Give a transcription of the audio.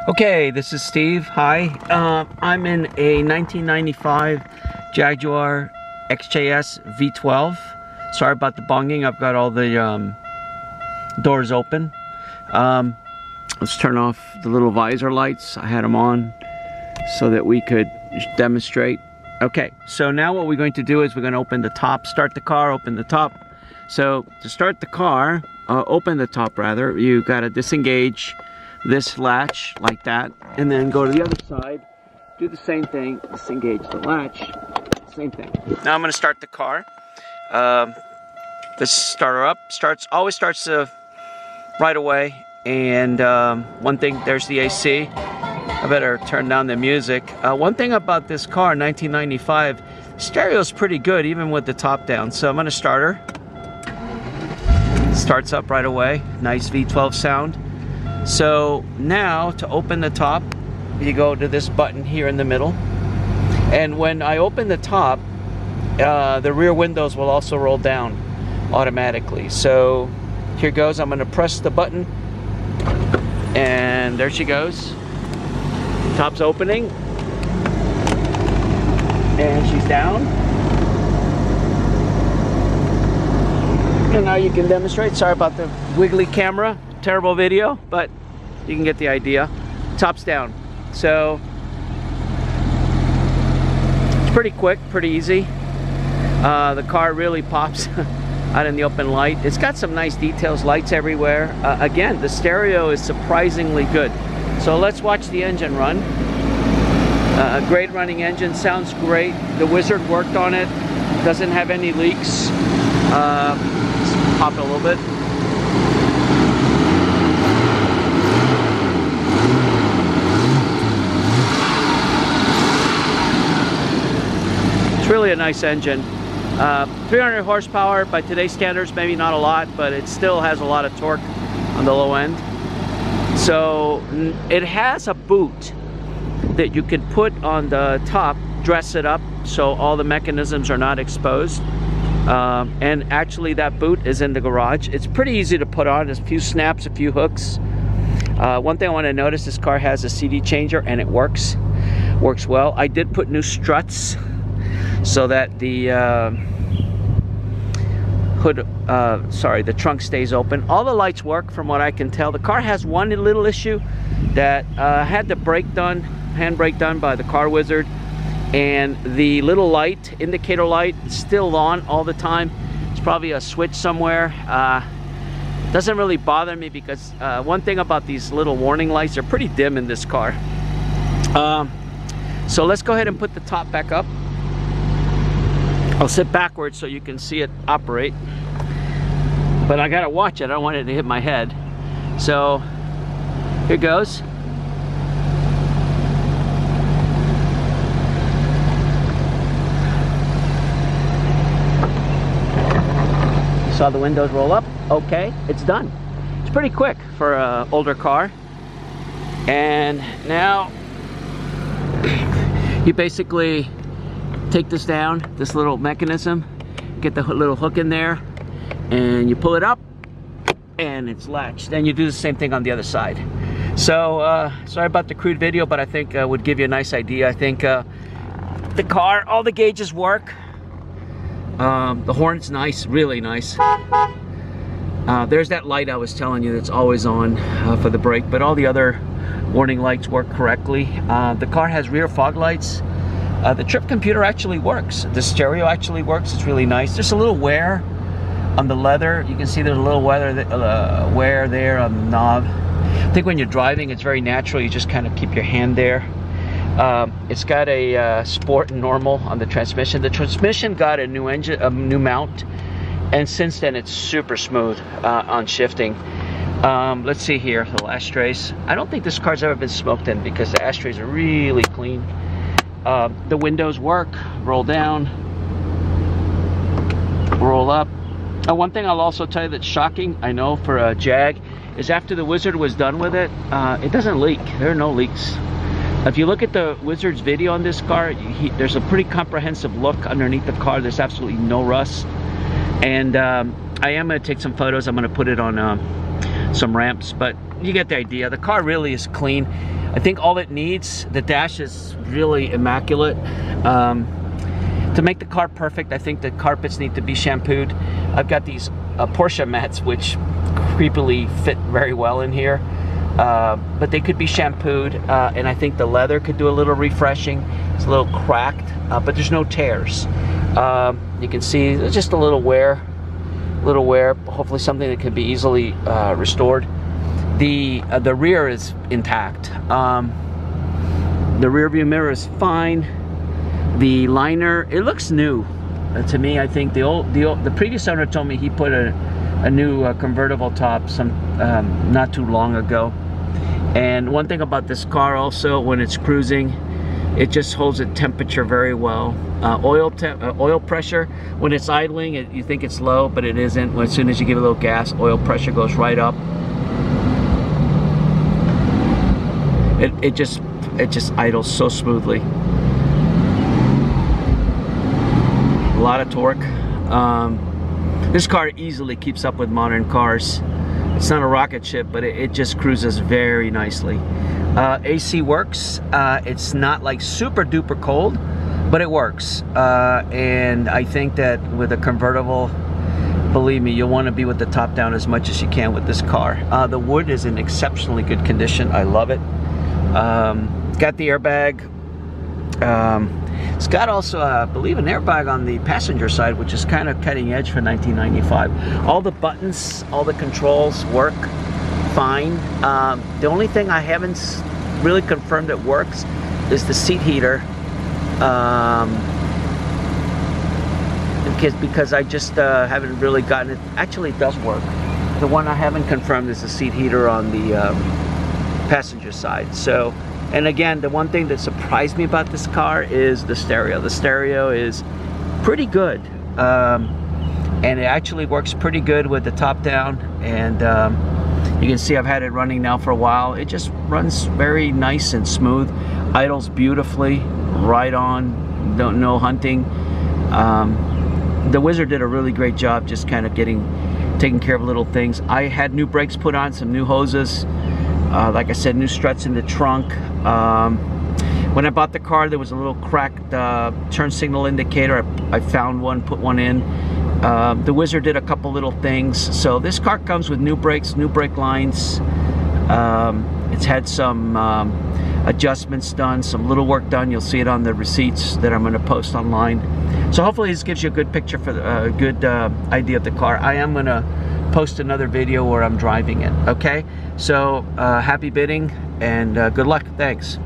Okay, this is Steve. Hi. I'm in a 1995 Jaguar XJS V12. Sorry about the bonging. I've got all the doors open. Let's turn off the little visor lights. I had them on so that we could demonstrate. Okay, so now what we're going to do is we're going to open the top, start the car, open the top. So to start the car, open the top rather, you got to disengage this latch like that, and then go to the other side, do the same thing, disengage the latch, same thing. Now I'm going to start the car. This starter up always starts right away, and one thing, there's the AC. I better turn down the music. One thing about this car, 1995, stereo is pretty good even with the top down. So I'm going to start her. Starts up right away, nice V12 sound. So now to open the top, you go to this button here in the middle, and when I open the top, the rear windows will also roll down automatically. So here goes. I'm going to press the button, and there she goes. Top's opening, and she's down. And now you can demonstrate. Sorry about the wiggly camera. Terrible video, but you can get the idea. Top's down. So it's pretty quick, pretty easy. The car really pops out in the open light. It's got some nice details, lights everywhere. Again, the stereo is surprisingly good. So let's watch the engine run. A great running engine, sounds great. The Wizard worked on it, doesn't have any leaks. Let's pop it a little bit. Really a nice engine. 300 horsepower by today's standards, maybe not a lot, but it still has a lot of torque on the low end. So it has a boot that you can put on the top, dress it up so all the mechanisms are not exposed. And actually that boot is in the garage. It's pretty easy to put on. There's a few snaps, a few hooks. One thing I want to notice, this car has a CD changer and it works well. I did put new struts so that the the trunk stays open. All the lights work from what I can tell. The car has one little issue that had the brake done, hand brake done by the car wizard, and the little light, indicator light, is still on all the time. It's probably a switch somewhere. Doesn't really bother me because one thing about these little warning lights, they're pretty dim in this car. So let's go ahead and put the top back up. I'll sit backwards so you can see it operate, but I gotta watch it. I don't want it to hit my head. So here goes. You saw the windows roll up. Okay, it's done. It's pretty quick for an older car. And now you basically take this down, this little mechanism, get the little hook in there, and you pull it up, and it's latched. Then you do the same thing on the other side. So, sorry about the crude video, but I think would give you a nice idea. I think the car, all the gauges work. The horn's nice, really nice. There's that light I was telling you that's always on for the brake, but all the other warning lights work correctly. The car has rear fog lights. The trip computer actually works. The stereo actually works. It's really nice. There's a little wear on the leather. You can see there's a little wear there on the knob. I think when you're driving, it's very natural. You just kind of keep your hand there. It's got a sport and normal on the transmission. The transmission got a new engine, a new mount, and since then it's super smooth on shifting. Let's see here, the ashtrays. I don't think this car's ever been smoked in because the ashtrays are really clean. The windows work, roll down, roll up. One thing I'll also tell you that's shocking, I know for a Jag, is after the Wizard was done with it, it doesn't leak. There are no leaks. If you look at the Wizard's video on this car, there's a pretty comprehensive look underneath the car. There's absolutely no rust. And I am going to take some photos. I'm going to put it on some ramps, but you get the idea. The car really is clean. I think all it needs, the dash is really immaculate. To make the car perfect, I think the carpets need to be shampooed. I've got these Porsche mats which creepily fit very well in here, but they could be shampooed, and I think the leather could do a little refreshing. It's a little cracked, but there's no tears. You can see there's just a little wear, hopefully something that can be easily restored. The rear is intact. The rear view mirror is fine. The liner, it looks new to me. I think the previous owner told me he put a new convertible top not too long ago. And one thing about this car also, when it's cruising, it just holds its temperature very well. Oil pressure, when it's idling, you think it's low, but it isn't. As soon as you give a little gas, oil pressure goes right up. It just idles so smoothly. A lot of torque. This car easily keeps up with modern cars. It's not a rocket ship, but it just cruises very nicely. AC works. It's not like super duper cold, but it works. And I think that with a convertible, believe me, you'll want to be with the top down as much as you can with this car. The wood is in exceptionally good condition. I love it. It's got the airbag. It's got also, I believe, an airbag on the passenger side, which is kind of cutting edge for 1995. All the buttons, all the controls work fine. The only thing I haven't really confirmed it works is the seat heater. Because I just haven't really gotten it. Actually, it does work. The one I haven't confirmed is the seat heater on the passenger side. So, and again, the one thing that surprised me about this car is the stereo. The stereo is pretty good, and it actually works pretty good with the top down. And you can see I've had it running now for a while. It just runs very nice and smooth, idles beautifully, right on, no hunting. The Wizard did a really great job just kind of taking care of little things. I had new brakes put on, some new hoses. Like I said, new struts in the trunk. When I bought the car, there was a little cracked turn signal indicator. I found one, put one in. The Wizard did a couple little things. So this car comes with new brakes, new brake lines. It's had some adjustments done, some little work done. You'll see it on the receipts that I'm going to post online. So hopefully this gives you a good picture for a good idea of the car. I am going to post another video where I'm driving it. Okay, so happy bidding and good luck. Thanks.